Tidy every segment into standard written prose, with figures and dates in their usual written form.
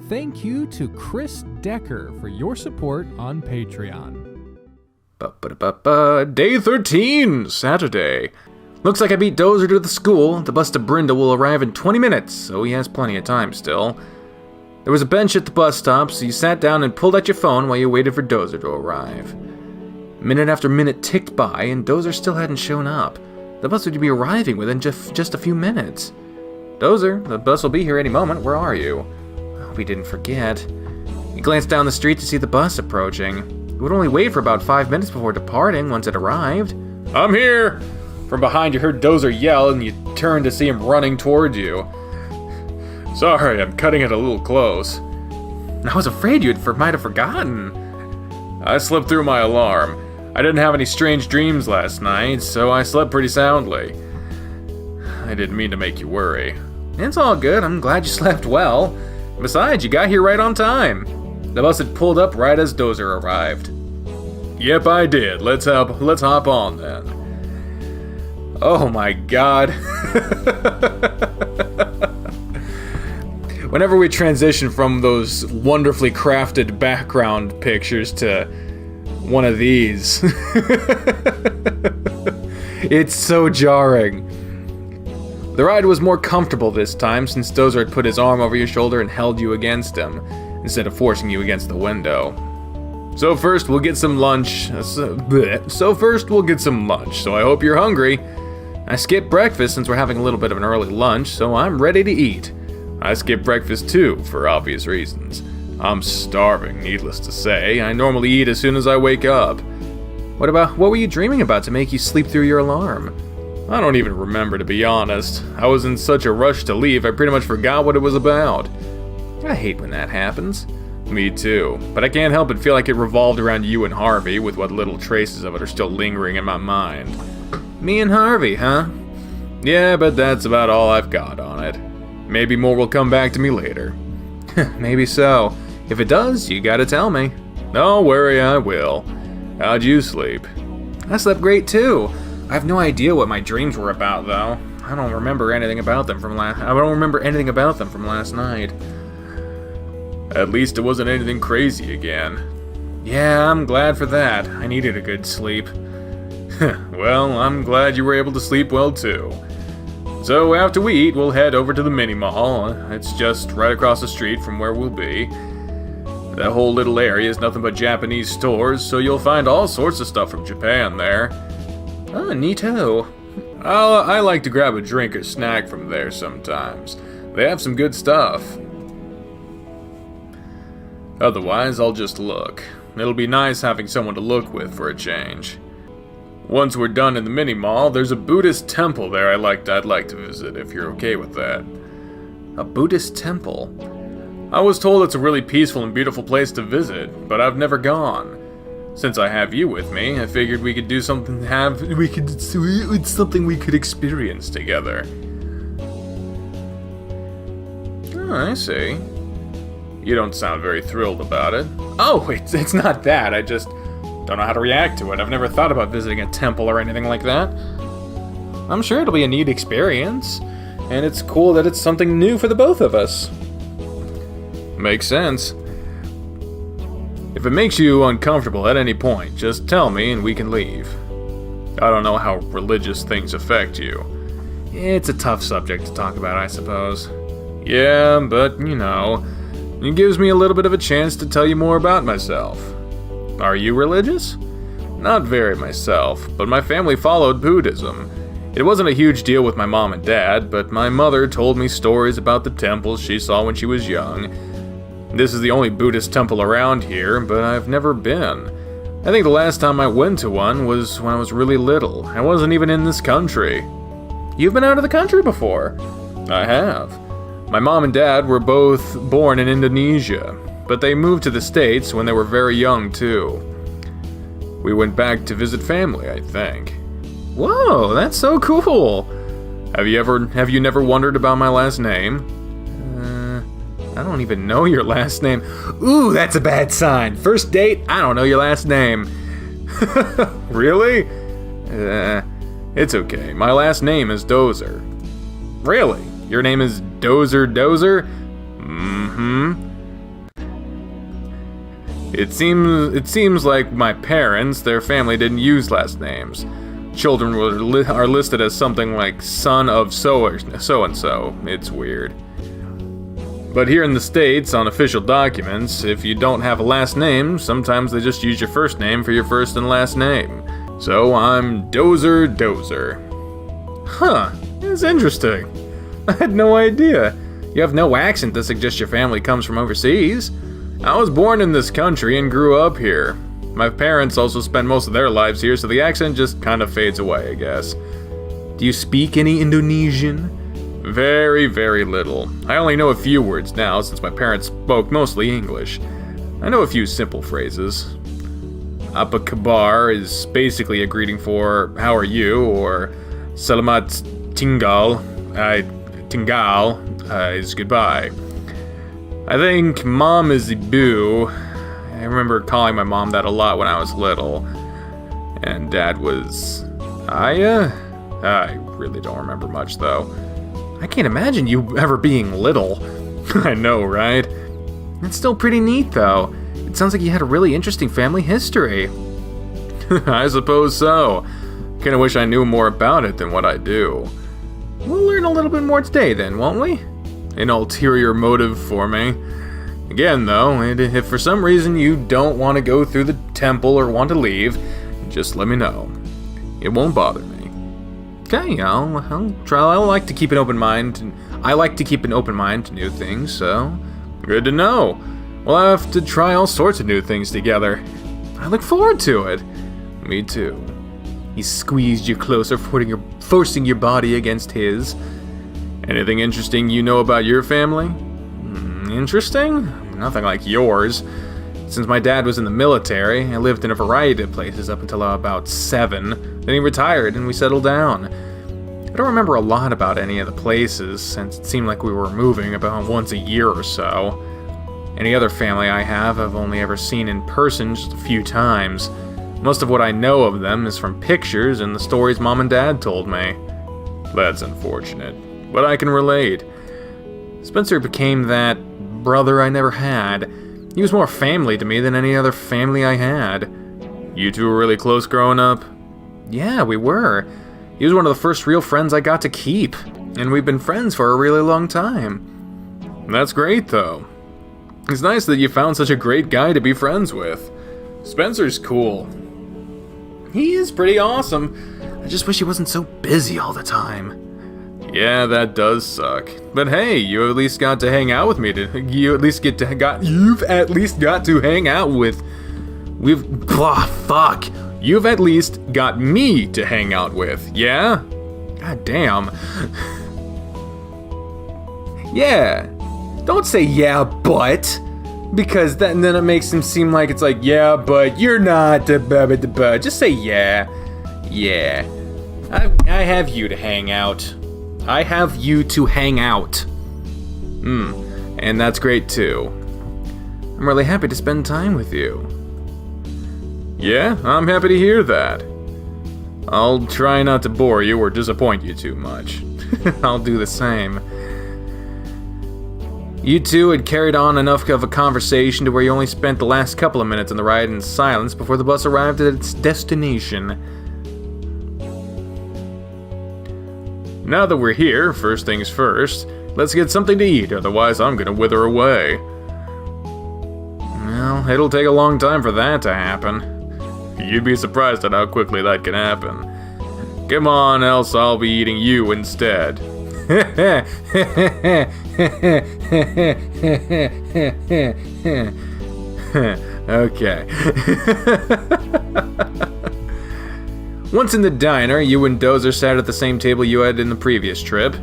thank you to Chris Decker for your support on Patreon. Day 13, Saturday. Looks like I beat Dozer to the school. The bus to Brindle will arrive in 20 minutes, so he has plenty of time still. There was a bench at the bus stop, so you sat down and pulled out your phone while you waited for Dozer to arrive. Minute after minute ticked by, and Dozer still hadn't shown up. The bus would be arriving within just a few minutes. Dozer, the bus will be here any moment. Where are you? I hope he didn't forget. He glanced down the street to see the bus approaching. He would only wait for about 5 minutes before departing once it arrived. I'm here! From behind you heard Dozer yell, and you turned to see him running toward you. Sorry, I'm cutting it a little close. I was afraid you might have forgotten. I slept through my alarm. I didn't have any strange dreams last night, so I slept pretty soundly. I didn't mean to make you worry. It's all good, I'm glad you slept well. Besides, you got here right on time. The bus had pulled up right as Dozer arrived. Yep, I did. Let's hop on then. Oh my god. Whenever we transition from those wonderfully crafted background pictures to one of these, it's so jarring. The ride was more comfortable this time since Dozer had put his arm over your shoulder and held you against him, instead of forcing you against the window. So first we'll get some lunch, so I hope you're hungry. I skipped breakfast since we're having a little bit of an early lunch, so I'm ready to eat. I skipped breakfast too, for obvious reasons. I'm starving, needless to say. I normally eat as soon as I wake up. What were you dreaming about to make you sleep through your alarm? I don't even remember, to be honest. I was in such a rush to leave, I pretty much forgot what it was about. I hate when that happens. Me too, but I can't help but feel like it revolved around you and Harvey, with what little traces of it are still lingering in my mind. Me and Harvey, huh? Yeah, but that's about all I've got on it. Maybe more will come back to me later. Maybe so. If it does, you gotta tell me. Don't worry, I will. How'd you sleep? I slept great too. I have no idea what my dreams were about, though. I don't remember anything about them from last night. At least it wasn't anything crazy again. Yeah, I'm glad for that. I needed a good sleep. Well, I'm glad you were able to sleep well too. So after we eat, we'll head over to the mini-mall. It's just right across the street from where we'll be. That whole little area is nothing but Japanese stores, so you'll find all sorts of stuff from Japan there. Oh, neato. I like to grab a drink or snack from there sometimes. They have some good stuff. Otherwise, I'll just look. It'll be nice having someone to look with for a change. Once we're done in the mini-mall, there's a Buddhist temple there I'd like to visit, if you're okay with that. A Buddhist temple? I was told it's a really peaceful and beautiful place to visit, but I've never gone. Since I have you with me, I figured we could do something it's something we could experience together. Oh, I see. You don't sound very thrilled about it. Oh, it's not that, I just don't know how to react to it. I've never thought about visiting a temple or anything like that. I'm sure it'll be a neat experience, and it's cool that it's something new for the both of us. Makes sense. If it makes you uncomfortable at any point, just tell me and we can leave. I don't know how religious things affect you. It's a tough subject to talk about, I suppose. Yeah, but, it gives me a little bit of a chance to tell you more about myself. Are you religious? Not very myself, but my family followed Buddhism. It wasn't a huge deal with my mom and dad, but my mother told me stories about the temples she saw when she was young. This is the only Buddhist temple around here, but I've never been. I think the last time I went to one was when I was really little. I wasn't even in this country. You've been out of the country before? I have. My mom and dad were both born in Indonesia, but they moved to the States when they were very young too. We went back to visit family, I think. Whoa, that's so cool! Have you never wondered about my last name? I don't even know your last name. Ooh, that's a bad sign. First date, I don't know your last name. Really? It's okay. My last name is Dozer. Really? Your name is Dozer? Mm-hmm. It seems like my parents, their family didn't use last names. Children are listed as something like son of so-and-so. It's weird. But here in the States, on official documents, if you don't have a last name, sometimes they just use your first name for your first and last name. So I'm Dozer. Huh, that's interesting. I had no idea. You have no accent to suggest your family comes from overseas. I was born in this country and grew up here. My parents also spent most of their lives here, so the accent just kind of fades away, I guess. Do you speak any Indonesian? Very, very little. I only know a few words now, since my parents spoke mostly English. I know a few simple phrases. Apa kabar is basically a greeting for how are you, or Selamat tinggal is goodbye. I think mom is Ibu. I remember calling my mom that a lot when I was little. And dad was Aya? I really don't remember much though. I can't imagine you ever being little. I know, right? It's still pretty neat though. It sounds like you had a really interesting family history. I suppose so. Kinda wish I knew more about it than what I do. We'll learn a little bit more today then, won't we? An ulterior motive for me. Again though, if for some reason you don't want to go through the temple or want to leave, just let me know. It won't bother me. Okay, I'll try. I like to keep an open mind, and I like to keep an open mind to new things, so good to know. We'll have to try all sorts of new things together. I look forward to it. Me too. He squeezed you closer, forcing your body against his. Anything interesting you know about your family? Interesting? Nothing like yours. Since my dad was in the military, I lived in a variety of places up until about 7. Then he retired and we settled down. I don't remember a lot about any of the places, since it seemed like we were moving about once a year or so. Any other family I have, I've only ever seen in person just a few times. Most of what I know of them is from pictures and the stories mom and dad told me. That's unfortunate, but I can relate. Spencer became that brother I never had. He was more family to me than any other family I had. You two were really close growing up? Yeah, we were. He was one of the first real friends I got to keep, and we've been friends for a really long time. That's great, though. It's nice that you found such a great guy to be friends with. Spencer's cool. He is pretty awesome. I just wish he wasn't so busy all the time. Yeah, that does suck. But hey, you at least got to hang out with me. You've at least got to hang out with. You've at least got me to hang out with. Yeah? God damn. Yeah. Don't say yeah, but. Because then it makes him seem like it's like, yeah, but you're not. Just say yeah. Yeah. I have you to hang out. I have you to hang out. And that's great too. I'm really happy to spend time with you. Yeah, I'm happy to hear that. I'll try not to bore you or disappoint you too much. I'll do the same. You two had carried on enough of a conversation to where you only spent the last couple of minutes on the ride in silence before the bus arrived at its destination. Now that we're here, first things first, let's get something to eat, otherwise I'm gonna wither away. Well, it'll take a long time for that to happen. You'd be surprised at how quickly that can happen. Come on, else I'll be eating you instead. Okay. Once in the diner, you and Dozer sat at the same table you had in the previous trip.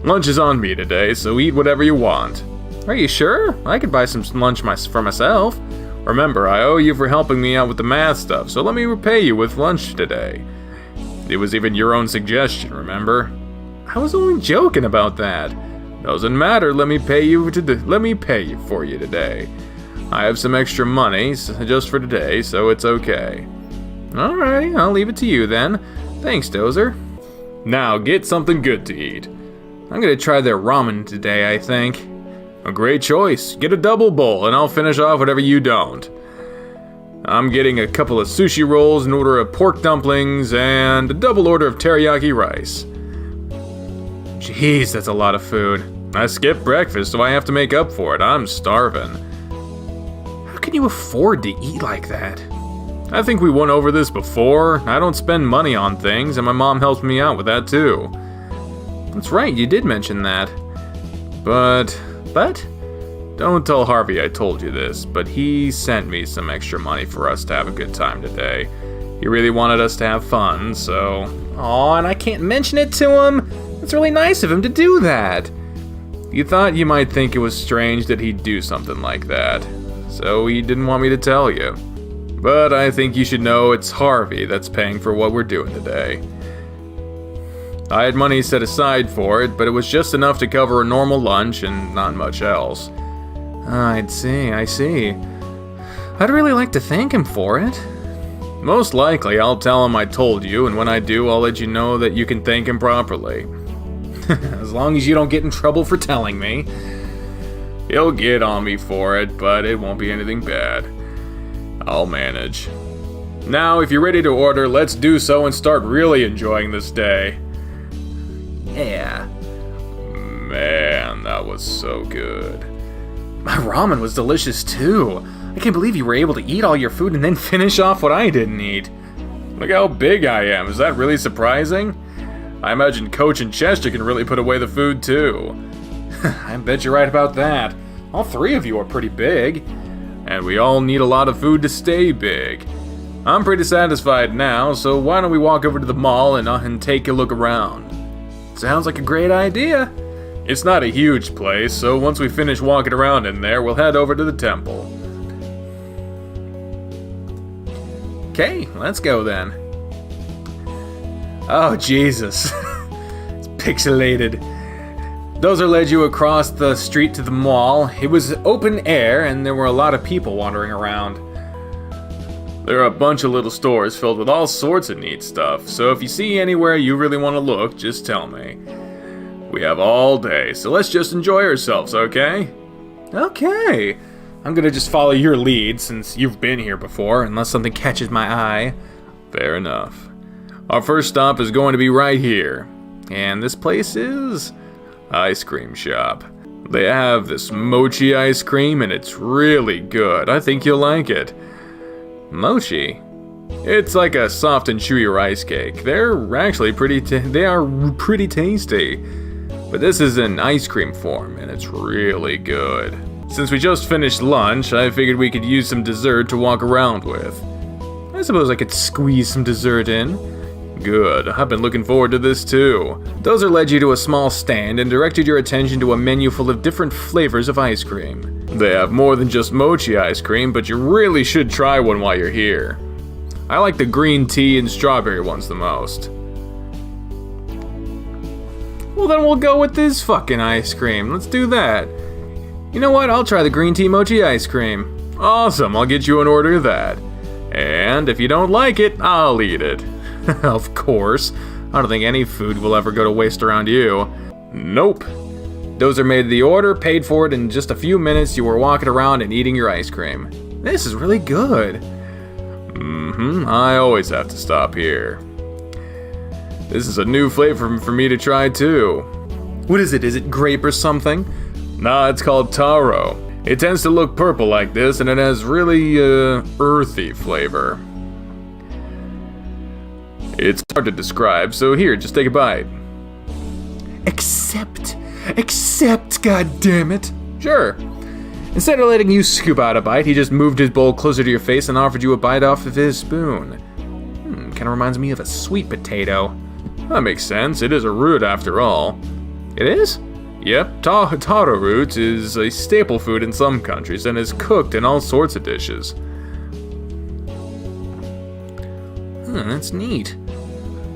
Lunch is on me today, so eat whatever you want. Are you sure? I could buy some lunch for myself. Remember, I owe you for helping me out with the math stuff, so let me repay you with lunch today. It was even your own suggestion, remember? I was only joking about that. Doesn't matter, let me pay you for you today. I have some extra money just for today, so it's okay. Alrighty, I'll leave it to you then. Thanks, Dozer. Now get something good to eat. I'm gonna try their ramen today, I think. A great choice. Get a double bowl, and I'll finish off whatever you don't. I'm getting a couple of sushi rolls, an order of pork dumplings, and a double order of teriyaki rice. Jeez, that's a lot of food. I skipped breakfast, so I have to make up for it. I'm starving. How can you afford to eat like that? I think we went over this before. I don't spend money on things, and my mom helps me out with that too. That's right, you did mention that. But? Don't tell Harvey I told you this, but he sent me some extra money for us to have a good time today. He really wanted us to have fun, so... Aw, and I can't mention it to him? It's really nice of him to do that. You thought you might think it was strange that he'd do something like that, so he didn't want me to tell you. But I think you should know it's Harvey that's paying for what we're doing today. I had money set aside for it, but it was just enough to cover a normal lunch and not much else. I see. I'd really like to thank him for it. Most likely, I'll tell him I told you, and when I do, I'll let you know that you can thank him properly. As long as you don't get in trouble for telling me. He'll get on me for it, but it won't be anything bad. I'll manage. Now, if you're ready to order, let's do so and start really enjoying this day. Yeah. Man, that was so good. My ramen was delicious too. I can't believe you were able to eat all your food and then finish off what I didn't eat. Look how big I am. Is that really surprising? I imagine Coach and Chester can really put away the food too. I bet you're right about that. All three of you are pretty big. And we all need a lot of food to stay big. I'm pretty satisfied now, so why don't we walk over to the mall and take a look around? Sounds like a great idea. It's not a huge place, so once we finish walking around in there, we'll head over to the temple. Okay, let's go then. Oh, Jesus. It's pixelated. Dozer led you across the street to the mall. It was open air, and there were a lot of people wandering around. There are a bunch of little stores filled with all sorts of neat stuff, so if you see anywhere you really want to look, just tell me. We have all day, so let's just enjoy ourselves, okay? Okay. I'm gonna just follow your lead, since you've been here before, unless something catches my eye. Fair enough. Our first stop is going to be right here. And this place is... ice cream shop. They have this mochi ice cream, and it's really good. I think you'll like it. Mochi? It's like a soft and chewy rice cake. They're actually pretty tasty. But this is in ice cream form, and it's really good. Since we just finished lunch, I figured we could use some dessert to walk around with. I suppose I could squeeze some dessert in. Good, I've been looking forward to this too. Dozer led you to a small stand and directed your attention to a menu full of different flavors of ice cream. They have more than just mochi ice cream, but you really should try one while you're here. I like the green tea and strawberry ones the most. Well, then we'll go with this fucking ice cream. Let's do that. You know what? I'll try the green tea mochi ice cream. Awesome, I'll get you an order of that. And if you don't like it, I'll eat it. Of course. I don't think any food will ever go to waste around you. Nope. Dozer made the order, paid for it, in just a few minutes you were walking around and eating your ice cream. This is really good. I always have to stop here. This is a new flavor for me to try too. What is it? Is it grape or something? Nah, it's called taro. It tends to look purple like this, and it has really, earthy flavor. It's hard to describe, so here, just take a bite. Accept, goddammit. Sure. Instead of letting you scoop out a bite, he just moved his bowl closer to your face and offered you a bite off of his spoon. Kinda reminds me of a sweet potato. That makes sense, it is a root after all. It is? Yep, taro root is a staple food in some countries and is cooked in all sorts of dishes. That's neat.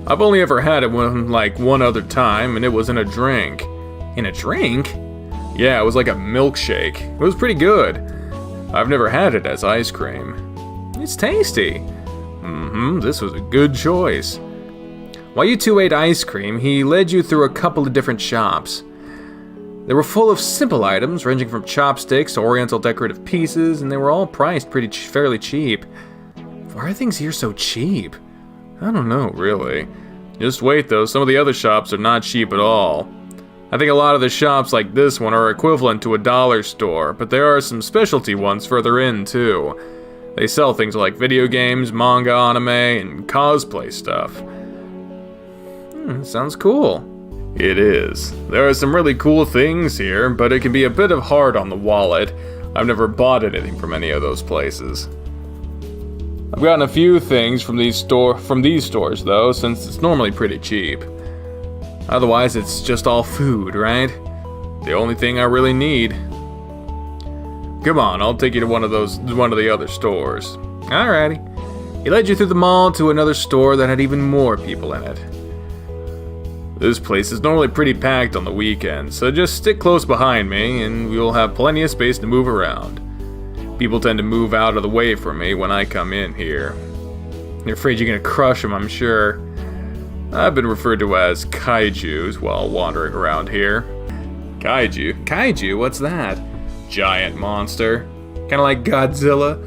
I've only ever had it one other time, and it was in a drink. In a drink? Yeah, it was like a milkshake. It was pretty good. I've never had it as ice cream. It's tasty. This was a good choice. While you two ate ice cream, he led you through a couple of different shops. They were full of simple items, ranging from chopsticks to oriental decorative pieces, and they were all priced fairly cheap. Why are things here so cheap? I don't know, really. Just wait though, some of the other shops are not cheap at all. I think a lot of the shops like this one are equivalent to a dollar store, but there are some specialty ones further in too. They sell things like video games, manga, anime, and cosplay stuff. Sounds cool. It is. There are some really cool things here, but it can be a bit hard on the wallet. I've never bought anything from any of those places. I've gotten a few things from these stores though, since it's normally pretty cheap. Otherwise, it's just all food, right? The only thing I really need. Come on, I'll take you to one of the other stores. Alrighty. He led you through the mall to another store that had even more people in it. This place is normally pretty packed on the weekends, so just stick close behind me and we'll have plenty of space to move around. People tend to move out of the way from me when I come in here. You're afraid you're gonna crush them, I'm sure. I've been referred to as Kaijus while wandering around here. Kaiju? Kaiju? What's that? Giant monster. Kinda like Godzilla?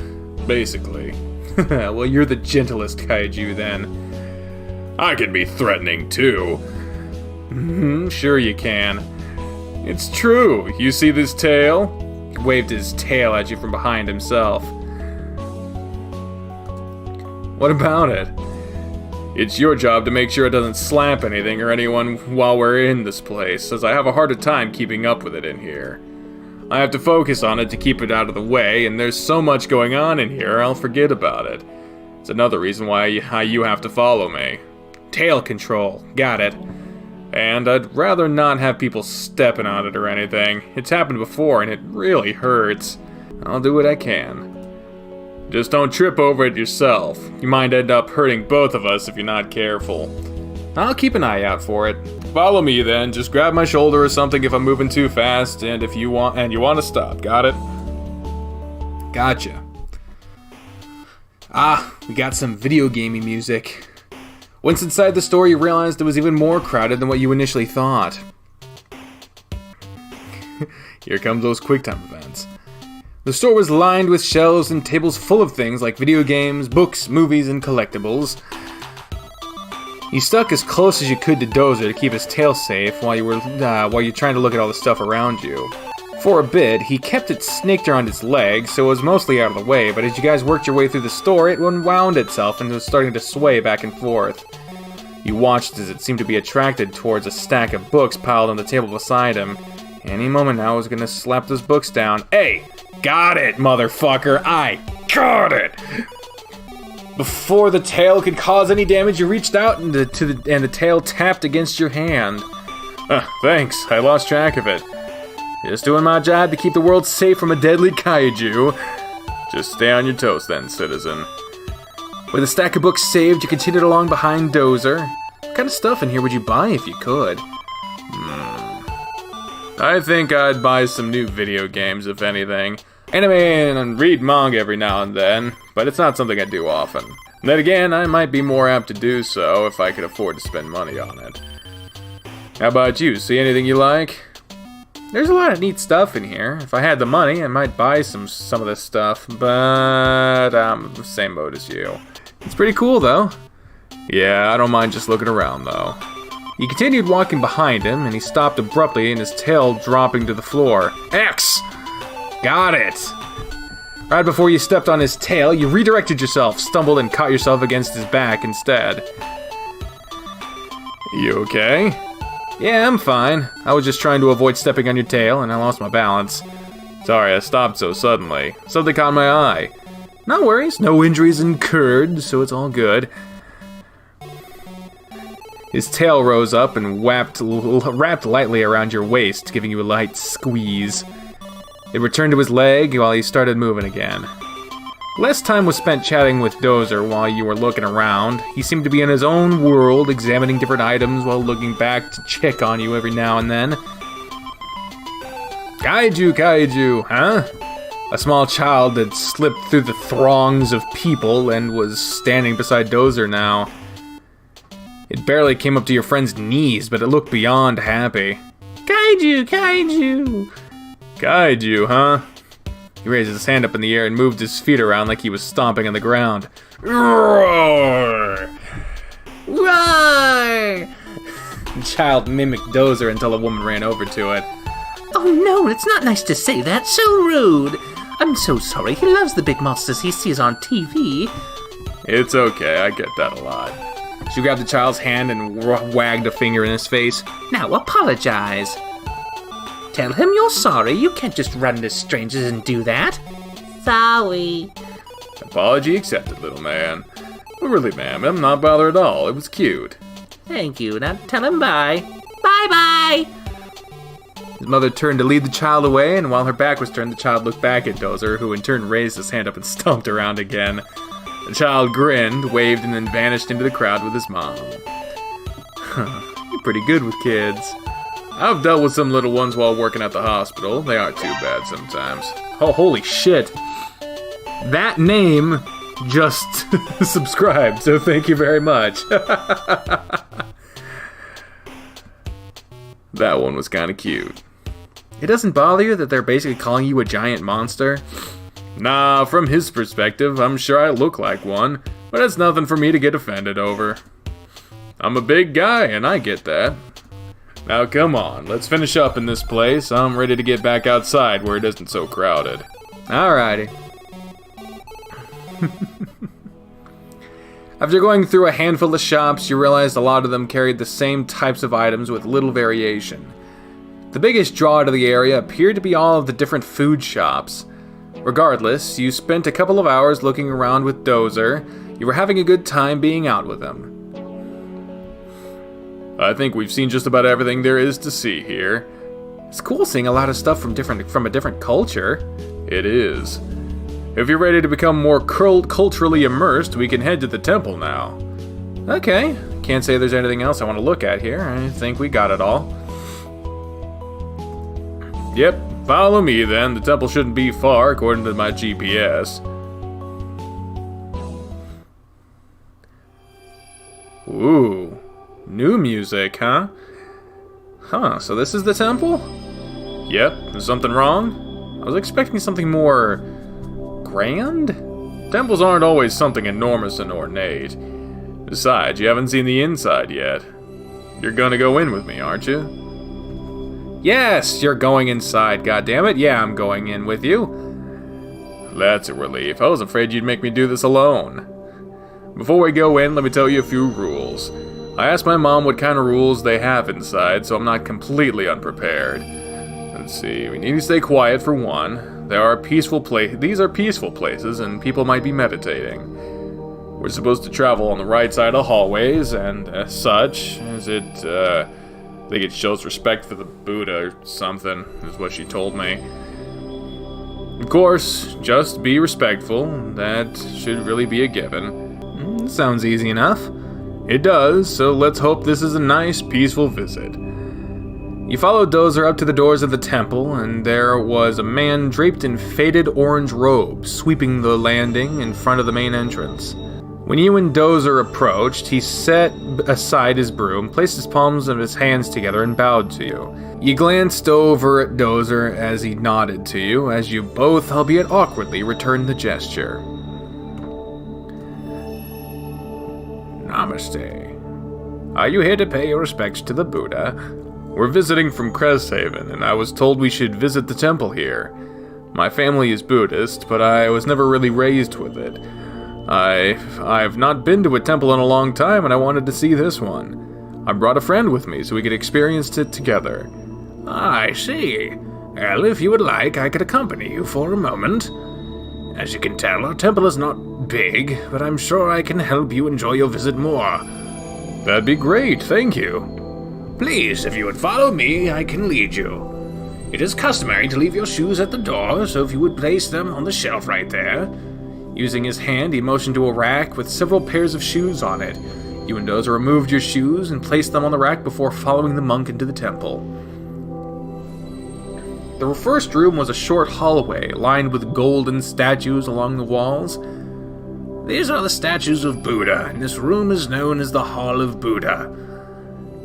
Basically. Well, you're the gentlest Kaiju then. I can be threatening too. Sure you can. It's true. You see this tail? He waved his tail at you from behind himself. What about it? It's your job to make sure it doesn't slap anything or anyone while we're in this place, as I have a harder time keeping up with it in here. I have to focus on it to keep it out of the way, and there's so much going on in here, I'll forget about it. It's another reason why you have to follow me. Tail control. Got it. And I'd rather not have people stepping on it or anything. It's happened before and it really hurts. I'll do what I can. Just don't trip over it yourself. You might end up hurting both of us if you're not careful. I'll keep an eye out for it. Follow me then, just grab my shoulder or something if I'm moving too fast and if you want to stop, got it? Gotcha. We got some video gaming music. Once inside the store, you realized it was even more crowded than what you initially thought. Here come those QuickTime events. The store was lined with shelves and tables full of things like video games, books, movies, and collectibles. You stuck as close as you could to Dozer to keep his tail safe while you're trying to look at all the stuff around you. For a bit, he kept it snaked around its legs, so it was mostly out of the way, but as you guys worked your way through the store, it unwound itself and was starting to sway back and forth. You watched as it seemed to be attracted towards a stack of books piled on the table beside him. Any moment now, I was gonna slap those books down. Hey! Got it, motherfucker! I got it! Before the tail could cause any damage, you reached out and the tail tapped against your hand. Thanks, I lost track of it. Just doing my job to keep the world safe from a deadly kaiju. Just stay on your toes then, citizen. With a stack of books saved, you continued along behind Dozer. What kind of stuff in here would you buy if you could? I think I'd buy some new video games, if anything. Anime and read manga every now and then, but it's not something I do often. And then again, I might be more apt to do so if I could afford to spend money on it. How about you? See anything you like? There's a lot of neat stuff in here. If I had the money, I might buy some of this stuff, but I'm the same boat as you. It's pretty cool, though. Yeah, I don't mind just looking around, though. He continued walking behind him, and he stopped abruptly, and his tail dropping to the floor. X! Got it! Right before you stepped on his tail, you redirected yourself, stumbled, and caught yourself against his back instead. You okay? Yeah, I'm fine. I was just trying to avoid stepping on your tail, and I lost my balance. Sorry, I stopped so suddenly. Something caught my eye. No worries, no injuries incurred, so it's all good. His tail rose up and wrapped lightly around your waist, giving you a light squeeze. It returned to his leg while he started moving again. Less time was spent chatting with Dozer while you were looking around. He seemed to be in his own world, examining different items while looking back to check on you every now and then. Kaiju, huh? A small child had slipped through the throngs of people and was standing beside Dozer now. It barely came up to your friend's knees, but it looked beyond happy. Kaiju! Kaiju! Kaiju, huh? He raised his hand up in the air and moved his feet around like he was stomping on the ground. Roar! Roar! The child mimicked Dozer until a woman ran over to it. Oh no, it's not nice to say that. So rude. I'm so sorry. He loves the big monsters he sees on TV. It's okay, I get that a lot. She grabbed the child's hand and wagged a finger in his face. Now apologize. Tell him you're sorry. You can't just run into strangers and do that. Sorry. Apology accepted, little man. But really, ma'am, I'm not bothered at all. It was cute. Thank you. Now tell him bye. Bye-bye. His mother turned to lead the child away, and while her back was turned, the child looked back at Dozer, who in turn raised his hand up and stomped around again. The child grinned, waved, and then vanished into the crowd with his mom. You're pretty good with kids. I've dealt with some little ones while working at the hospital. They aren't too bad sometimes. Oh, holy shit. That name just subscribed, so thank you very much. That one was kind of cute. It doesn't bother you that they're basically calling you a giant monster? Nah, from his perspective, I'm sure I look like one, but it's nothing for me to get offended over. I'm a big guy, and I get that. Now come on, let's finish up in this place. I'm ready to get back outside where it isn't so crowded. Alrighty. After going through a handful of shops, you realized a lot of them carried the same types of items with little variation. The biggest draw to the area appeared to be all of the different food shops. Regardless, you spent a couple of hours looking around with Dozer. You were having a good time being out with him. I think we've seen just about everything there is to see here. It's cool seeing a lot of stuff from a different culture. It is. If you're ready to become more culturally immersed, we can head to the temple now. Okay, can't say there's anything else I want to look at here. I think we got it all. Yep, follow me then. The temple shouldn't be far according to my GPS. Ooh, new music, huh? Huh, so this is the temple? Yep, is something wrong? I was expecting something more grand? Temples aren't always something enormous and ornate. Besides, you haven't seen the inside yet. You're gonna go in with me, aren't you? Yes, you're going inside, goddammit. Yeah, I'm going in with you. That's a relief. I was afraid you'd make me do this alone. Before we go in, let me tell you a few rules. I asked my mom what kind of rules they have inside, so I'm not completely unprepared. Let's see, we need to stay quiet for one. These are peaceful places, and people might be meditating. We're supposed to travel on the right side of hallways, and as such, I think it shows respect for the Buddha or something, is what she told me. Of course, just be respectful. That should really be a given. Sounds easy enough. It does, so let's hope this is a nice, peaceful visit. You followed Dozer up to the doors of the temple, and there was a man draped in faded orange robes sweeping the landing in front of the main entrance. When you and Dozer approached, he set aside his broom, placed his palms of his hands together, and bowed to you. You glanced over at Dozer as he nodded to you, as you both, albeit awkwardly, returned the gesture. Namaste. Are you here to pay your respects to the Buddha? We're visiting from Cresthaven, and I was told we should visit the temple here. My family is Buddhist, but I was never really raised with it. I've not been to a temple in a long time, and I wanted to see this one. I brought a friend with me so we could experience it together. I see. Well, if you would like, I could accompany you for a moment. As you can tell, our temple is not big, but I'm sure I can help you enjoy your visit more. That'd be great, thank you. Please, if you would follow me, I can lead you. It is customary to leave your shoes at the door, so if you would place them on the shelf right there. Using his hand, he motioned to a rack with several pairs of shoes on it. You and Dozer removed your shoes and placed them on the rack before following the monk into the temple. The first room was a short hallway lined with golden statues along the walls. These are the statues of Buddha, and this room is known as the Hall of Buddha.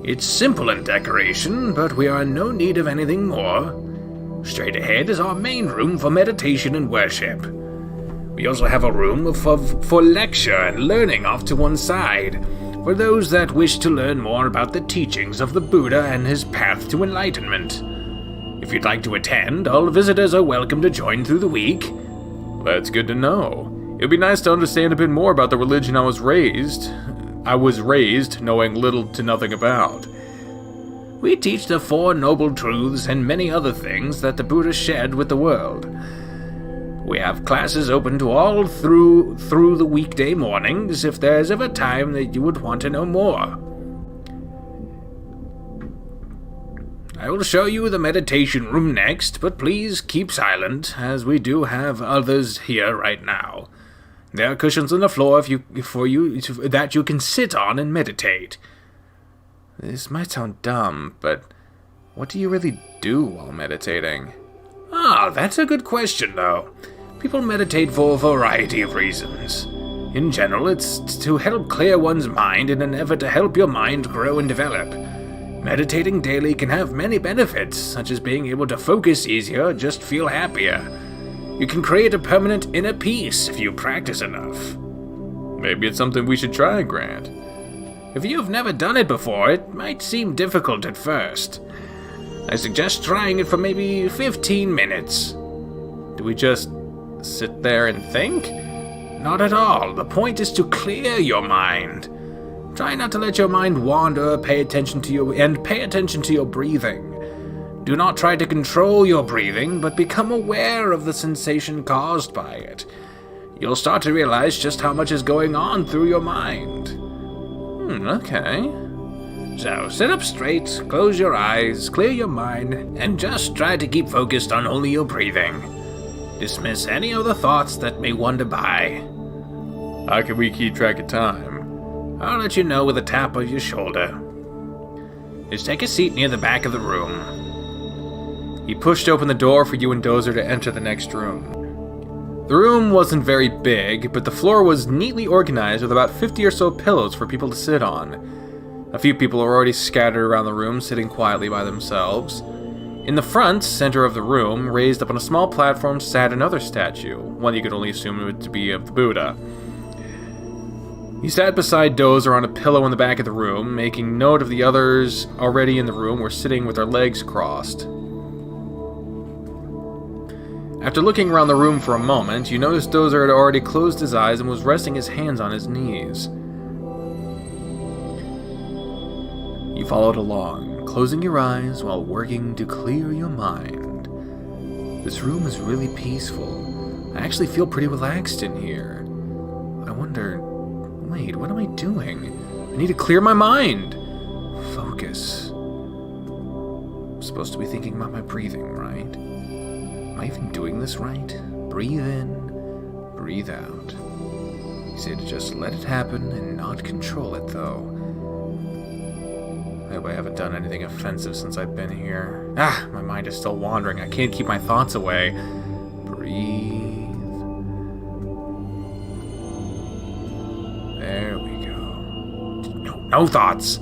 It's simple in decoration, but we are in no need of anything more. Straight ahead is our main room for meditation and worship. We also have a room for lecture and learning off to one side, for those that wish to learn more about the teachings of the Buddha and his path to enlightenment. If you'd like to attend, all visitors are welcome to join through the week. That's good to know. It'd be nice to understand a bit more about the religion I was raised knowing little to nothing about. We teach the Four Noble Truths and many other things that the Buddha shared with the world. We have classes open to all through the weekday mornings if there's ever time that you would want to know more. I will show you the meditation room next, but please keep silent, as we do have others here right now. There are cushions on the floor that you can sit on and meditate. This might sound dumb, but what do you really do while meditating? That's a good question, though. People meditate for a variety of reasons. In general, it's to help clear one's mind in an effort to help your mind grow and develop. Meditating daily can have many benefits, such as being able to focus easier or just feel happier. You can create a permanent inner peace if you practice enough. Maybe it's something we should try, Grant. If you've never done it before, it might seem difficult at first. I suggest trying it for maybe 15 minutes. Do we just sit there and think? Not at all. The point is to clear your mind. Try not to let your mind wander, pay attention to your breathing. Do not try to control your breathing, but become aware of the sensation caused by it. You'll start to realize just how much is going on through your mind. Okay. So, sit up straight, close your eyes, clear your mind, and just try to keep focused on only your breathing. Dismiss any other thoughts that may wander by. How can we keep track of time? I'll let you know with a tap of your shoulder. Just take a seat near the back of the room. He pushed open the door for you and Dozer to enter the next room. The room wasn't very big, but the floor was neatly organized with about 50 or so pillows for people to sit on. A few people were already scattered around the room, sitting quietly by themselves. In the front center of the room, raised up on a small platform, sat another statue, one you could only assume to be of the Buddha. He sat beside Dozer on a pillow in the back of the room, making note of the others already in the room were sitting with their legs crossed. After looking around the room for a moment, you noticed Dozer had already closed his eyes and was resting his hands on his knees. You followed along, closing your eyes while working to clear your mind. This room is really peaceful. I actually feel pretty relaxed in here. I wonder... Wait, what am I doing? I need to clear my mind. Focus. I'm supposed to be thinking about my breathing, right? Am I even doing this right? Breathe in, breathe out. You say to just let it happen and not control it, though. I hope I haven't done anything offensive since I've been here. My mind is still wandering. I can't keep my thoughts away. Breathe. There we go. No thoughts.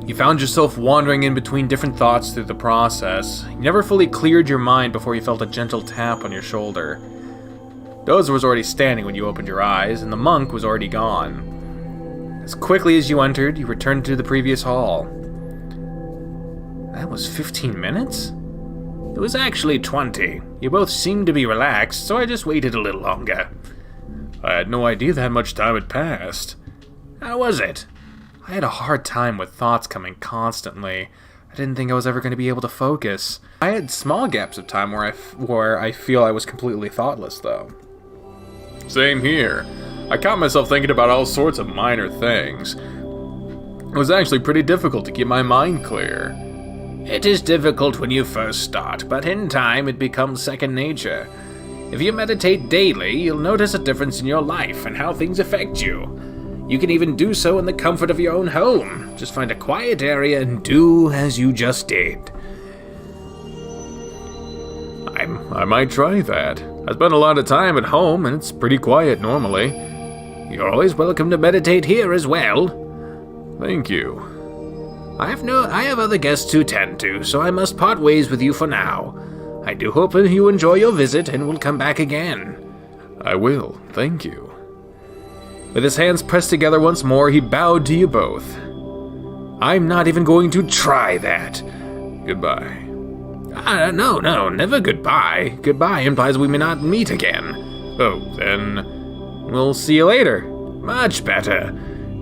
You found yourself wandering in between different thoughts through the process. You never fully cleared your mind before you felt a gentle tap on your shoulder. Dozer was already standing when you opened your eyes, and the monk was already gone. As quickly as you entered, you returned to the previous hall. That was 15 minutes? It was actually 20. You both seemed to be relaxed, so I just waited a little longer. I had no idea that much time had passed. How was it? I had a hard time with thoughts coming constantly. I didn't think I was ever going to be able to focus. I had small gaps of time where I feel I was completely thoughtless, though. Same here. I caught myself thinking about all sorts of minor things. It was actually pretty difficult to keep my mind clear. It is difficult when you first start, but in time it becomes second nature. If you meditate daily, you'll notice a difference in your life and how things affect you. You can even do so in the comfort of your own home. Just find a quiet area and do as you just did. I might try that. I spend a lot of time at home and it's pretty quiet normally. You're always welcome to meditate here as well. Thank you. I have other guests to tend to, so I must part ways with you for now. I do hope you enjoy your visit and will come back again. I will, thank you. With his hands pressed together once more, he bowed to you both. I'm not even going to try that. Goodbye. No, never goodbye. Goodbye implies we may not meet again. Oh, then we'll see you later. Much better.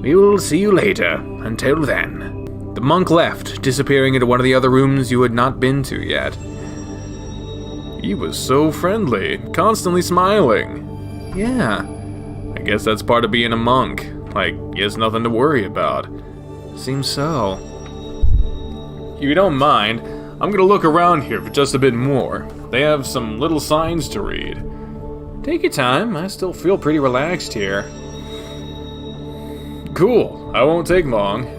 We will see you later. Until then. The monk left, disappearing into one of the other rooms you had not been to yet. He was so friendly, constantly smiling. Yeah, I guess that's part of being a monk. Like, he has nothing to worry about. Seems so. If you don't mind, I'm gonna look around here for just a bit more. They have some little signs to read. Take your time, I still feel pretty relaxed here. Cool, I won't take long.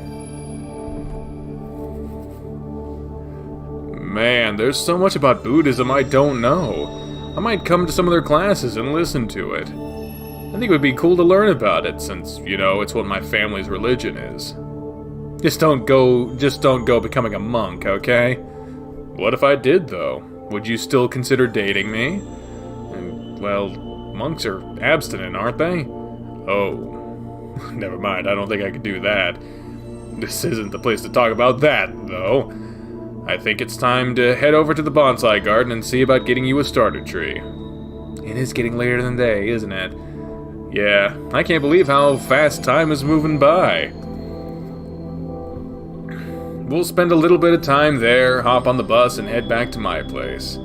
Man, there's so much about Buddhism I don't know. I might come to some of their classes and listen to it. I think it would be cool to learn about it since, it's what my family's religion is. Just don't go becoming a monk, okay? What if I did, though? Would you still consider dating me? Well, monks are abstinent, aren't they? Oh, never mind, I don't think I could do that. This isn't the place to talk about that, though. I think it's time to head over to the bonsai garden and see about getting you a starter tree. It is getting later in the day, isn't it? Yeah, I can't believe how fast time is moving by. We'll spend a little bit of time there, hop on the bus, and head back to my place.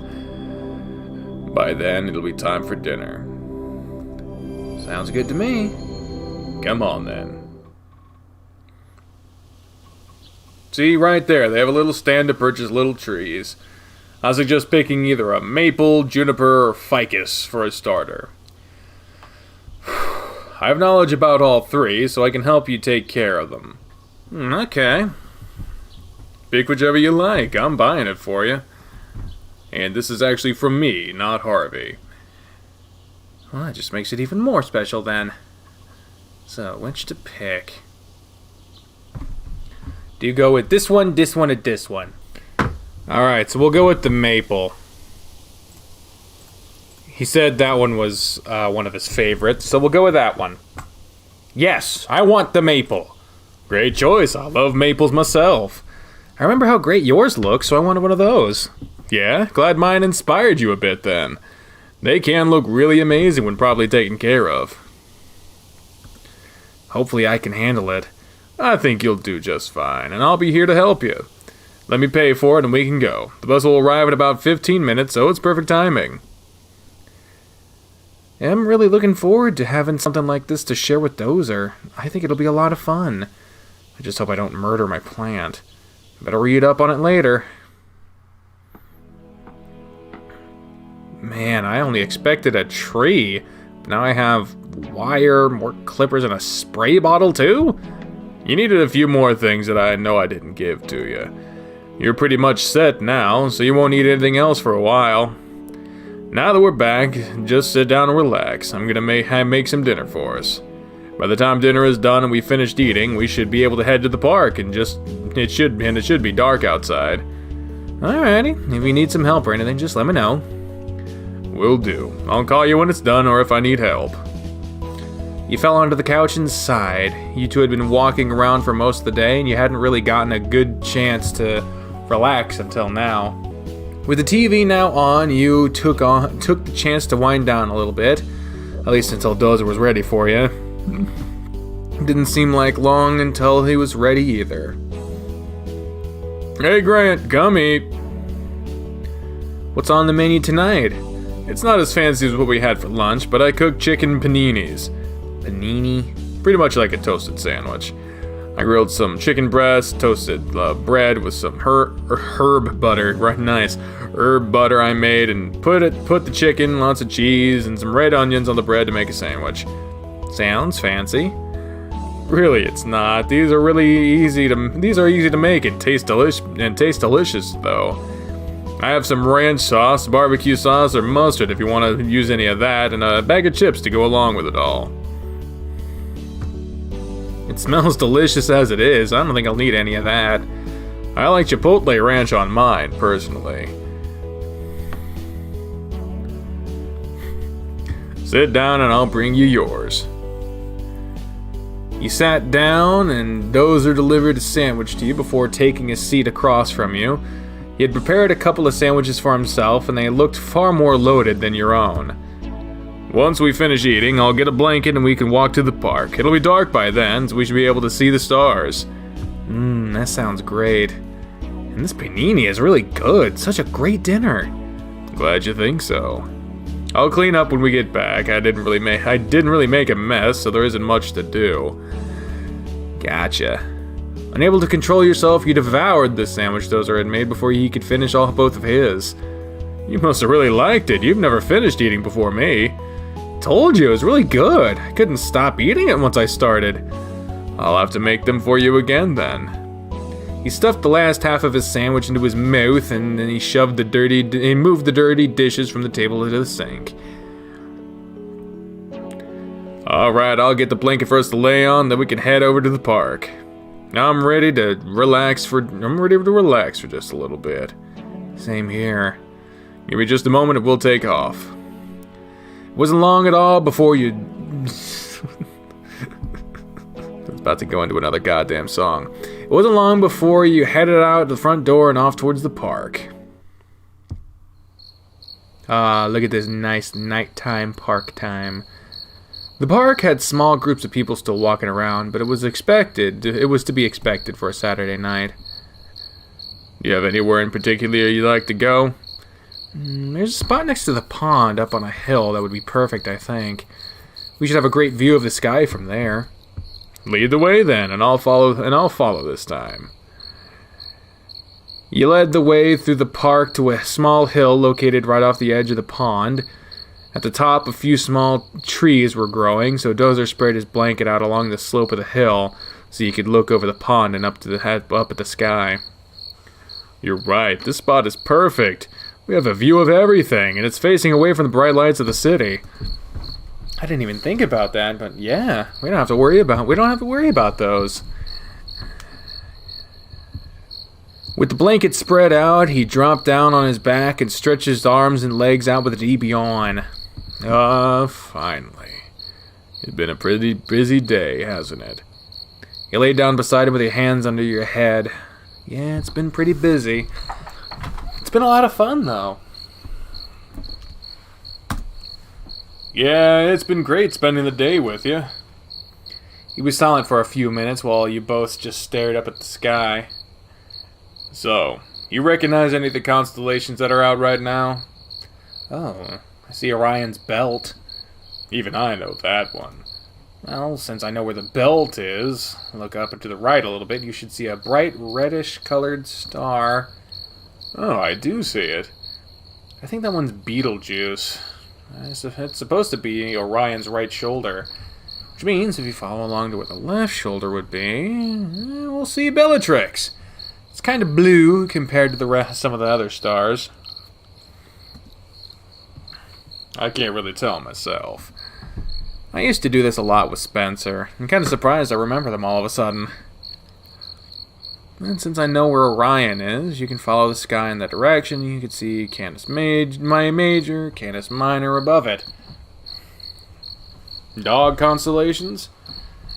By then, it'll be time for dinner. Sounds good to me. Come on, then. See, right there, they have a little stand to purchase little trees. I suggest picking either a maple, juniper, or ficus for a starter. I have knowledge about all three, so I can help you take care of them. Okay. Pick whichever you like, I'm buying it for you. And this is actually from me, not Harvey. Well, that just makes it even more special then. So, which to pick? Do you go with this one, or this one? Alright, so we'll go with the maple. He said that one was one of his favorites, so we'll go with that one. Yes, I want the maple. Great choice, I love maples myself. I remember how great yours look, so I wanted one of those. Yeah, glad mine inspired you a bit then. They can look really amazing when properly taken care of. Hopefully I can handle it. I think you'll do just fine, and I'll be here to help you. Let me pay for it and we can go. The bus will arrive in about 15 minutes, so it's perfect timing. I'm really looking forward to having something like this to share with Dozer. I think it'll be a lot of fun. I just hope I don't murder my plant. Better read up on it later. Man, I only expected a tree. Now I have wire, more clippers, and a spray bottle too? You needed a few more things that I know I didn't give to you. You're pretty much set now, so you won't need anything else for a while. Now that we're back, just sit down and relax. I'm gonna make some dinner for us. By the time dinner is done and we finished eating, we should be able to head to the park and it should be dark outside. Alrighty, if you need some help or anything, just let me know. Will do. I'll call you when it's done or if I need help. You fell onto the couch and sighed. You two had been walking around for most of the day and you hadn't really gotten a good chance to relax until now. With the TV now on, you took the chance to wind down a little bit, at least until Dozer was ready for you. Didn't seem like long until he was ready either. Hey Grant, come eat. What's on the menu tonight? It's not as fancy as what we had for lunch, but I cooked chicken paninis. Panini? Pretty much like a toasted sandwich. I grilled some chicken breast, toasted bread with some herb butter, right, nice herb butter I made, and put the chicken, lots of cheese, and some red onions on the bread to make a sandwich. Sounds fancy. Really, it's not. These are easy to make and taste delicious though. I have some ranch sauce, barbecue sauce, or mustard if you want to use any of that, and a bag of chips to go along with it all. It smells delicious as it is. I don't think I'll need any of that. I like Chipotle Ranch on mine, personally. Sit down and I'll bring you yours. You sat down and Dozer delivered a sandwich to you before taking a seat across from you. He had prepared a couple of sandwiches for himself and they looked far more loaded than your own. Once we finish eating, I'll get a blanket and we can walk to the park. It'll be dark by then, so we should be able to see the stars. That sounds great. And this panini is really good. Such a great dinner. Glad you think so. I'll clean up when we get back. I didn't really make a mess, so there isn't much to do. Gotcha. Unable to control yourself, you devoured the sandwich Dozer had made before he could finish both of his. You must have really liked it. You've never finished eating before me. Told you, it was really good. I couldn't stop eating it once I started. I'll have to make them for you again then. He stuffed the last half of his sandwich into his mouth and then he moved the dirty dishes from the table into the sink. Alright, I'll get the blanket for us to lay on, then we can head over to the park. Now I'm ready to relax for just a little bit. Same here. Give me just a moment and we'll take off. It wasn't long at all before you... I was about to go into another goddamn song. It wasn't long before you headed out the front door and off towards the park. Look at this nice nighttime park time. The park had small groups of people still walking around, but it was to be expected for a Saturday night. Do you have anywhere in particular you'd like to go? There's a spot next to the pond up on a hill that would be perfect, I think. We should have a great view of the sky from there. Lead the way then, and I'll follow this time. You led the way through the park to a small hill located right off the edge of the pond. At the top, a few small trees were growing, so Dozer spread his blanket out along the slope of the hill so you could look over the pond and up at the sky. You're right, this spot is perfect. We have a view of everything, and it's facing away from the bright lights of the city. I didn't even think about that, but yeah, we don't have to worry about those. With the blanket spread out, he dropped down on his back and stretched his arms and legs out with a deep yawn. Finally. It's been a pretty busy day, hasn't it? You laid down beside him with your hands under your head. Yeah, it's been pretty busy. It's been a lot of fun, though. Yeah, it's been great spending the day with you. He was silent for a few minutes while you both just stared up at the sky. So, you recognize any of the constellations that are out right now? Oh, I see Orion's belt. Even I know that one. Well, since I know where the belt is, look up and to the right a little bit, you should see a bright reddish-colored star. Oh, I do see it. I think that one's Betelgeuse. It's supposed to be Orion's right shoulder. Which means if you follow along to where the left shoulder would be, we'll see Bellatrix. It's kind of blue compared to some of the other stars. I can't really tell myself. I used to do this a lot with Spencer. I'm kind of surprised I remember them all of a sudden. And since I know where Orion is, you can follow the sky in that direction. You can see Canis Major, Canis Minor above it. Dog constellations?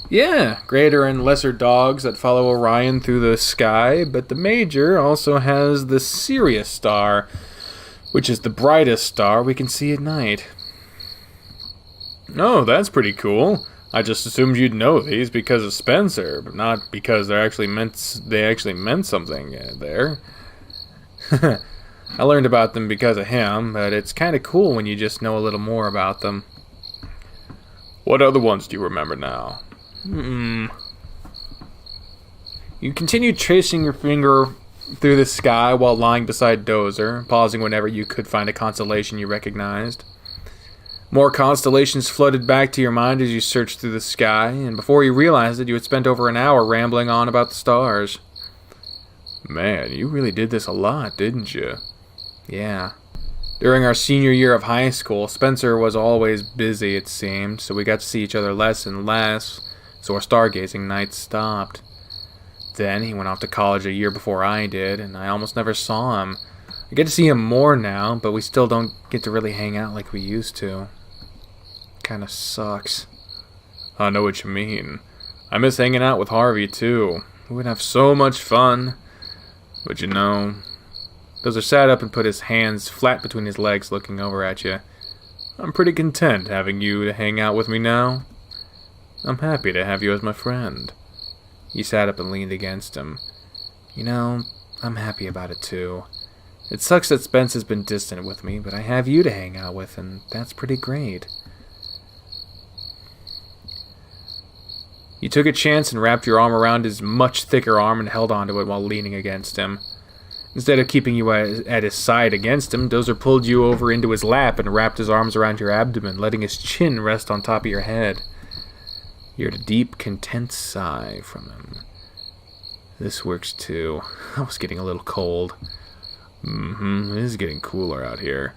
Yeah, greater and lesser dogs that follow Orion through the sky, but the Major also has the Sirius star, which is the brightest star we can see at night. Oh, that's pretty cool. I just assumed you'd know these because of Spencer, but not because they actually meant something there. I learned about them because of him, but it's kind of cool when you just know a little more about them. What other ones do you remember now? You continued tracing your finger through the sky while lying beside Dozer, pausing whenever you could find a constellation you recognized. More constellations flooded back to your mind as you searched through the sky, and before you realized it, you had spent over an hour rambling on about the stars. Man, you really did this a lot, didn't you? Yeah. During our senior year of high school, Spencer was always busy, it seemed, so we got to see each other less and less, so our stargazing nights stopped. Then he went off to college a year before I did, and I almost never saw him. I get to see him more now, but we still don't get to really hang out like we used to. Kinda sucks. I know what you mean. I miss hanging out with Harvey, too. We would have so much fun. But you know, Dozer sat up and put his hands flat between his legs, looking over at you. I'm pretty content having you to hang out with me now. I'm happy to have you as my friend. He sat up and leaned against him. You know, I'm happy about it too. It sucks that Spence has been distant with me, but I have you to hang out with, and that's pretty great. You took a chance and wrapped your arm around his much thicker arm and held onto it while leaning against him. Instead of keeping you at his side against him, Dozer pulled you over into his lap and wrapped his arms around your abdomen, letting his chin rest on top of your head. You heard a deep, content sigh from him. This works too. I was getting a little cold. It is getting cooler out here.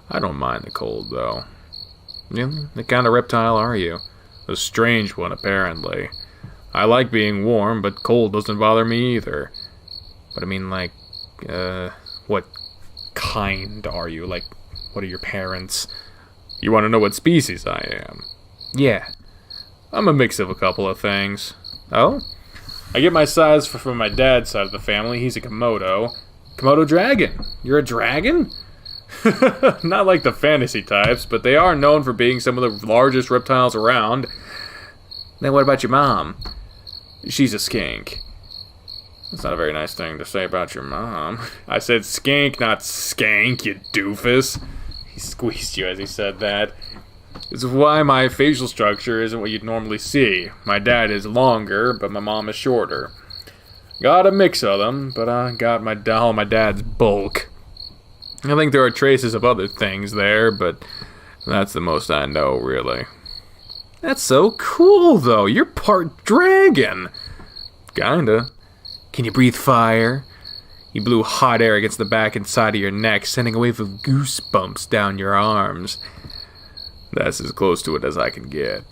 I don't mind the cold, though. The kind of reptile are you? A strange one, apparently. I like being warm, but cold doesn't bother me either. But I mean, like, what kind are you? Like, what are your parents? You want to know what species I am? Yeah. I'm a mix of a couple of things. Oh? I get my size from my dad's side of the family. He's a Komodo. Komodo dragon. You're a dragon? Not like the fantasy types, but they are known for being some of the largest reptiles around. Then what about your mom? She's a skink. That's not a very nice thing to say about your mom. I said skink, not skank, you doofus. He squeezed you as he said that. This is why my facial structure isn't what you'd normally see. My dad is longer, but my mom is shorter. Got a mix of them, but I got all my dad's bulk. I think there are traces of other things there, but that's the most I know, really. That's so cool, though. You're part dragon. Kinda. Can you breathe fire? You blew hot air against the back and side of your neck, sending a wave of goosebumps down your arms. That's as close to it as I can get.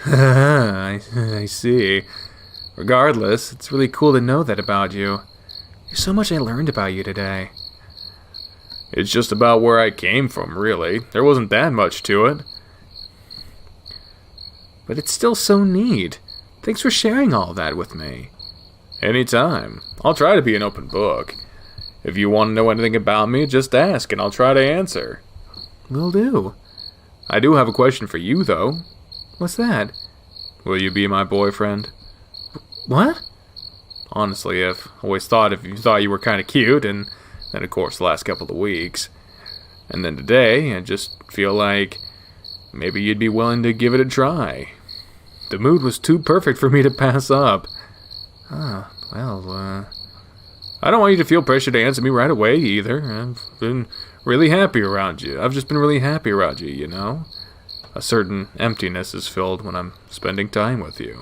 I see. Regardless, it's really cool to know that about you. There's so much I learned about you today. It's just about where I came from, really. There wasn't that much to it. But it's still so neat. Thanks for sharing all that with me. Anytime. I'll try to be an open book. If you want to know anything about me, just ask and I'll try to answer. Will do. I do have a question for you, though. What's that? Will you be my boyfriend? What? Honestly, I've always thought if you thought you were kind of cute, and then, of course, the last couple of weeks. And then today, I just feel like maybe you'd be willing to give it a try. The mood was too perfect for me to pass up. I don't want you to feel pressure to answer me right away, either. I've been really happy around you. I've just been really happy around you, you know? A certain emptiness is filled when I'm spending time with you.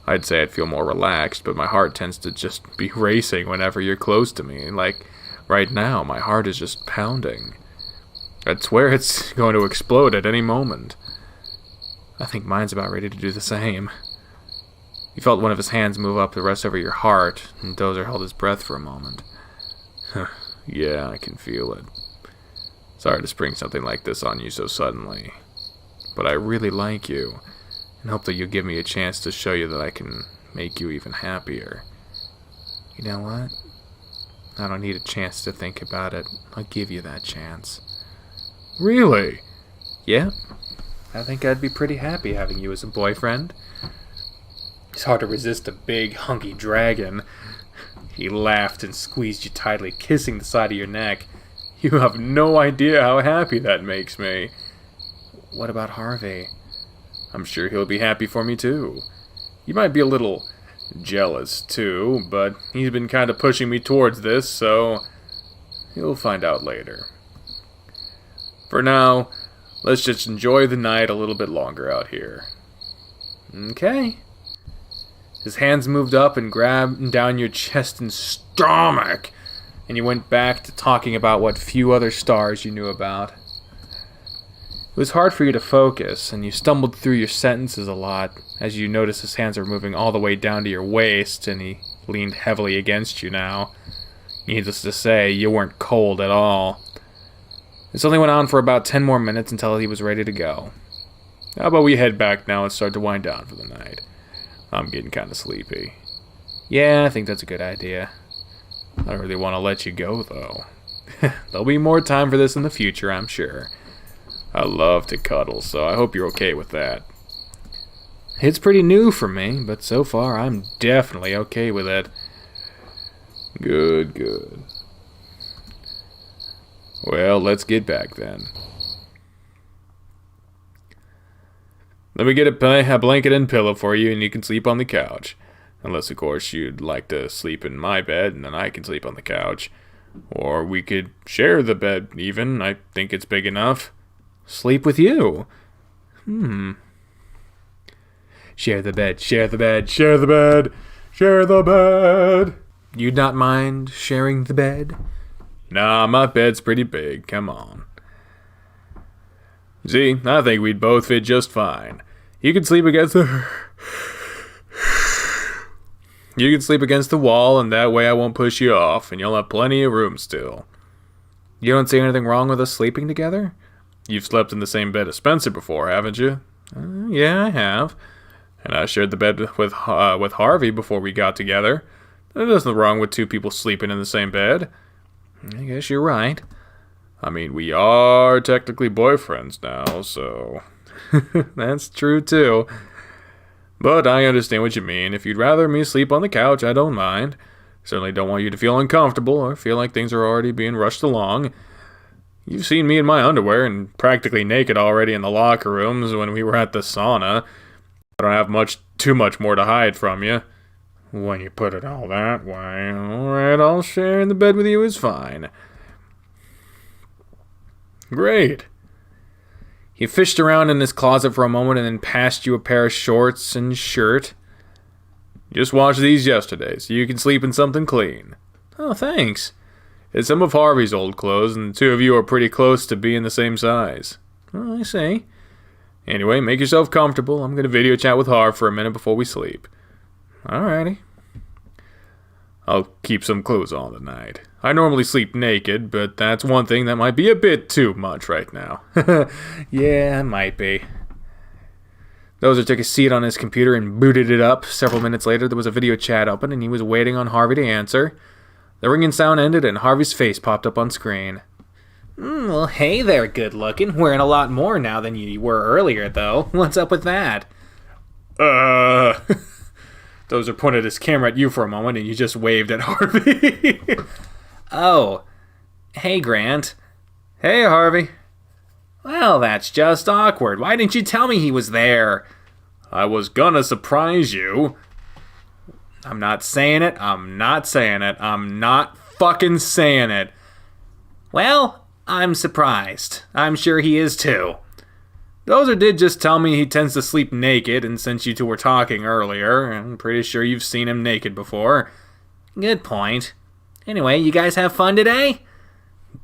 I'd say I'd feel more relaxed, but my heart tends to just be racing whenever you're close to me. Like, right now, my heart is just pounding. I'd swear it's going to explode at any moment. I think mine's about ready to do the same. You felt one of his hands move up the rest over your heart, and Dozer held his breath for a moment. Yeah, I can feel it. Sorry to spring something like this on you so suddenly. But I really like you, and hope that you'll give me a chance to show you that I can make you even happier. You know what? I don't need a chance to think about it. I'll give you that chance. Really? Yeah. I think I'd be pretty happy having you as a boyfriend. It's hard to resist a big, hunky dragon. He laughed and squeezed you tightly, kissing the side of your neck. You have no idea how happy that makes me. What about Harvey? I'm sure he'll be happy for me, too. You might be a little jealous, too, but he's been kind of pushing me towards this, so you'll find out later. For now, let's just enjoy the night a little bit longer out here. Okay. His hands moved up and grabbed down your chest and stomach, and you went back to talking about what few other stars you knew about. It was hard for you to focus, and you stumbled through your sentences a lot as you noticed his hands were moving all the way down to your waist, and he leaned heavily against you now. Needless to say, you weren't cold at all. This only went on for about 10 more minutes until he was ready to go. How about we head back now and start to wind down for the night? I'm getting kind of sleepy. Yeah, I think that's a good idea. I don't really want to let you go, though. There'll be more time for this in the future, I'm sure. I love to cuddle, so I hope you're okay with that. It's pretty new for me, but so far I'm definitely okay with it. Good, good. Well, let's get back then. Let me get a blanket and pillow for you, and you can sleep on the couch. Unless, of course, you'd like to sleep in my bed, and then I can sleep on the couch. Or we could share the bed, even. I think it's big enough. Sleep with you? Share the bed, share the bed, share the bed, share the bed. You'd not mind sharing the bed? Nah, my bed's pretty big, come on. See, I think we'd both fit just fine. You can sleep against the... You can sleep against the wall, and that way I won't push you off, and you'll have plenty of room still. You don't see anything wrong with us sleeping together? You've slept in the same bed as Spencer before, haven't you? Yeah, I have. And I shared the bed with Harvey before we got together. There's nothing wrong with two people sleeping in the same bed. I guess you're right. I mean, we are technically boyfriends now, so... That's true, too. But I understand what you mean. If you'd rather me sleep on the couch, I don't mind. Certainly don't want you to feel uncomfortable or feel like things are already being rushed along. You've seen me in my underwear and practically naked already in the locker rooms when we were at the sauna. I don't have too much more to hide from you. When you put it all that way, alright, I'll share in the bed with you is fine. Great. He fished around in his closet for a moment and then passed you a pair of shorts and shirt. Just washed these yesterday, so you can sleep in something clean. Oh, thanks. It's some of Harvey's old clothes, and the two of you are pretty close to being the same size. Oh, I see. Anyway, make yourself comfortable. I'm going to video chat with Harv for a minute before we sleep. Alrighty. I'll keep some clothes on tonight. I normally sleep naked, but that's one thing that might be a bit too much right now. Yeah, it might be. Dozer took a seat on his computer and booted it up. Several minutes later, there was a video chat open, and he was waiting on Harvey to answer. The ringing sound ended, and Harvey's face popped up on screen. Well, hey there, good looking. Wearing a lot more now than you were earlier, though. What's up with that? Dozer pointed his camera at you for a moment, and you just waved at Harvey. Oh. Hey, Grant. Hey, Harvey. Well, that's just awkward. Why didn't you tell me he was there? I was gonna surprise you. I'm not saying it. I'm not saying it. I'm not fucking saying it. Well, I'm surprised. I'm sure he is too. Dozer did just tell me he tends to sleep naked, and since you two were talking earlier, I'm pretty sure you've seen him naked before. Good point. Anyway, you guys have fun today?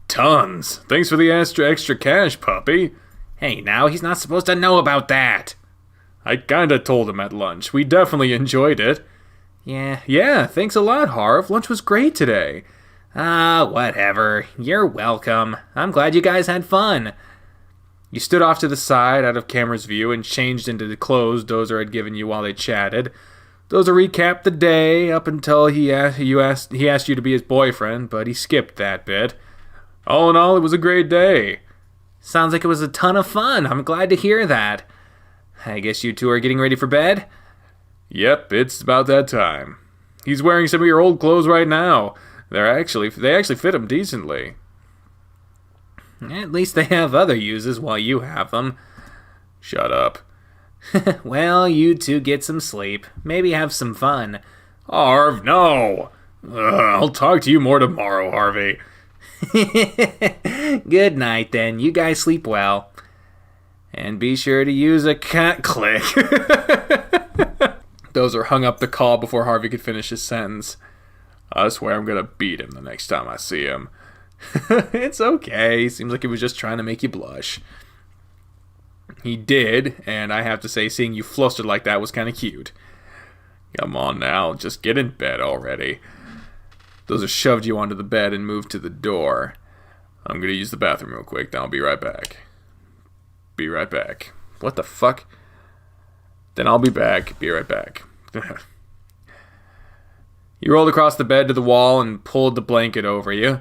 Tons. Thanks for the extra cash, puppy. Hey, now he's not supposed to know about that. I kinda told him at lunch. We definitely enjoyed it. Yeah, thanks a lot, Harv. Lunch was great today. Whatever. You're welcome. I'm glad you guys had fun. You stood off to the side, out of camera's view, and changed into the clothes Dozer had given you while they chatted. Dozer recapped the day up until he asked you to be his boyfriend, but he skipped that bit. All in all, it was a great day. Sounds like it was a ton of fun. I'm glad to hear that. I guess you two are getting ready for bed? Yep, it's about that time. He's wearing some of your old clothes right now. They actually fit him decently. At least they have other uses while you have them. Shut up. Well, you two get some sleep. Maybe have some fun. Harv, no! I'll talk to you more tomorrow, Harvey. Good night, then. You guys sleep well. And be sure to use a cat click. Dozer hung up the call before Harvey could finish his sentence. I swear I'm gonna beat him the next time I see him. It's okay. Seems like he was just trying to make you blush. He did, and I have to say, seeing you flustered like that was kind of cute. Come on now, just get in bed already. Dozer shoved you onto the bed and moved to the door. I'm gonna use the bathroom real quick, then I'll be right back. Be right back. What the fuck? Then I'll be back. Be right back. You rolled across the bed to the wall and pulled the blanket over you.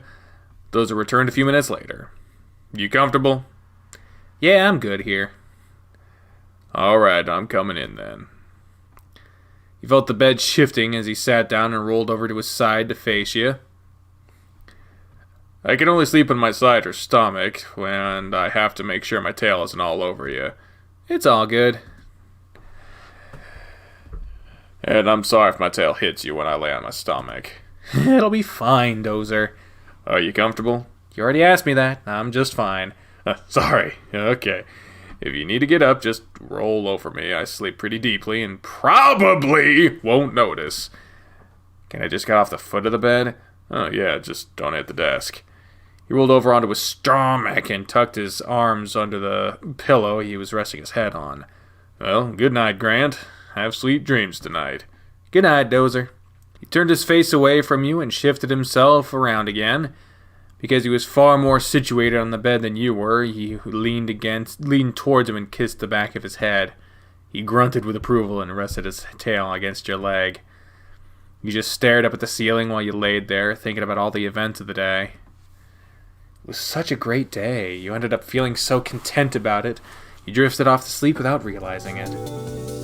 Dozer returned a few minutes later. You comfortable? Yeah, I'm good here. Alright, I'm coming in then. He felt the bed shifting as he sat down and rolled over to his side to face you. I can only sleep on my side or stomach, and I have to make sure my tail isn't all over you. It's all good. And I'm sorry if my tail hits you when I lay on my stomach. It'll be fine, Dozer. Are you comfortable? You already asked me that. I'm just fine. Sorry. Okay. If you need to get up, just roll over me. I sleep pretty deeply and probably won't notice. Can I just get off the foot of the bed? Oh, yeah, just don't hit the desk. He rolled over onto his stomach and tucked his arms under the pillow he was resting his head on. Well, good night, Grant. Have sweet dreams tonight. Good night, Dozer. He turned his face away from you and shifted himself around again. Because he was far more situated on the bed than you were, he leaned towards him and kissed the back of his head. He grunted with approval and rested his tail against your leg. You just stared up at the ceiling while you laid there, thinking about all the events of the day. It was such a great day. You ended up feeling so content about it, you drifted off to sleep without realizing it.